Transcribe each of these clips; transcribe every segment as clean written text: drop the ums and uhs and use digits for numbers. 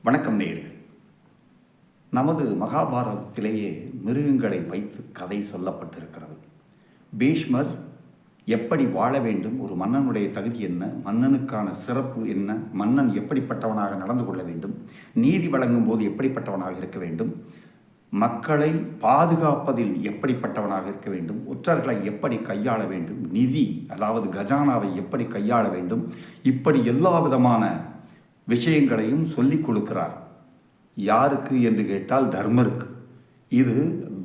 வணக்கம் நேயர்களே. நமது மகாபாரதத்திலேயே மிருகங்களை வைத்து கதை சொல்லப்பட்டிருக்கிறது. பீஷ்மர் எப்படி வாழ வேண்டும், ஒரு மன்னனுடைய தகுதி என்ன, மன்னனுக்கான சிறப்பு என்ன, மன்னன் எப்படிப்பட்டவனாக நடந்து கொள்ள வேண்டும், நீதி வழங்கும் போது எப்படிப்பட்டவனாக இருக்க வேண்டும், மக்களை பாதுகாப்பதில் எப்படிப்பட்டவனாக இருக்க வேண்டும், ஒற்றர்களை எப்படி கையாள வேண்டும், நிதி அதாவது கஜானாவை எப்படி கையாள வேண்டும், இப்படி எல்லா விதமான விஷயங்களையும் சொல்லிக் கொடுக்கிறார். யாருக்கு என்று கேட்டால் தர்மருக்கு. இது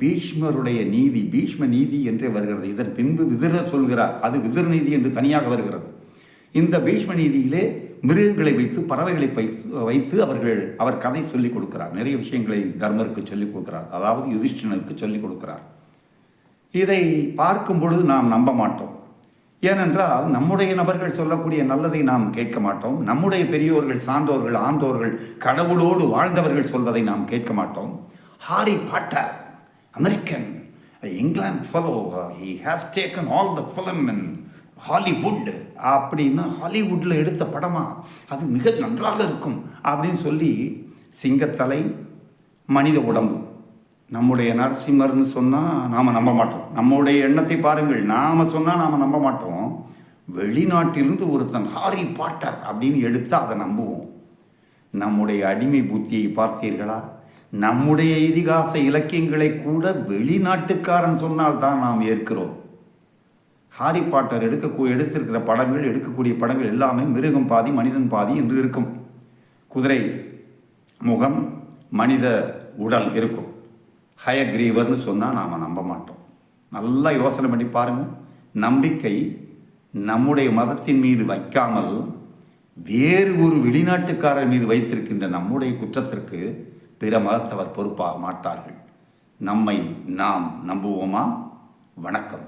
பீஷ்மருடைய நீதி, பீஷ்ம நீதி என்றே வருகிறது. இதன் பின்பு விதுரர் சொல்கிறார், அது விதுர நீதி என்று தனியாக வருகிறது. இந்த பீஷ்ம நீதியிலே மிருகங்களை வைத்து பறவைகளை வைத்து அவர் கதை சொல்லிக் கொடுக்கிறார். நிறைய விஷயங்களை தர்மருக்கு சொல்லிக் கொடுக்கிறார், அதாவது யுதிஷ்டிரனுக்கு சொல்லிக் கொடுக்கிறார். இதை பார்க்கும் பொழுது நாம் நம்ப மாட்டோம். ஏனென்றால் நம்முடைய நபர்கள் சொல்லக்கூடிய நல்லதை நாம் கேட்க மாட்டோம். நம்முடைய பெரியோர்கள், சான்றோர்கள், ஆண்டோர்கள், கடவுளோடு வாழ்ந்தவர்கள் சொல்வதை நாம் கேட்க மாட்டோம். Harry Potter, American, England fellow, he has taken all the film in Hollywood அப்படின்னா ஹாலிவுட்டில் எடுத்த படமா, அது மிக நன்றாக இருக்கும் அப்படின்னு சொல்லி சிங்கத்தலை, மனித உடம்பு, நம்முடைய நரசிம்மர்னு சொன்னால் நாம் நம்ப மாட்டோம். நம்முடைய எண்ணத்தை பாருங்கள், நாம் சொன்னால் நாம் நம்ப மாட்டோம். வெளிநாட்டிலிருந்து ஒருத்தன் ஹாரி பாட்டர் அப்படின்னு எடுத்தால் அதை நம்புவோம். நம்முடைய அடிமை புத்தியை பார்த்தீர்களா? நம்முடைய இதிகாச இலக்கியங்களை கூட வெளிநாட்டுக்காரன் சொன்னால் தான் நாம் ஏற்கிறோம். ஹாரி பாட்டர் எடுத்திருக்கிற படங்கள், எடுக்கக்கூடிய படங்கள் எல்லாமே மிருகம் பாதி மனிதன் பாதி என்று இருக்கும். குதிரை முகம், மனித உடல் இருக்கும். ஹயக்ரீவர்னு சொன்னால் நாம் நம்ப மாட்டோம். நல்லா யோசனை பண்ணி பாருங்கள். நம்பிக்கை நம்முடைய மதத்தின் மீது வைக்காமல் வேறு ஒரு வெளிநாட்டுக்காரர் மீது வைத்திருக்கின்ற நம்முடைய குற்றத்திற்கு பிற மதத்தவர் பொறுப்பாக மாட்டார்கள். நம்மை நாம் நம்புவோமா? வணக்கம்.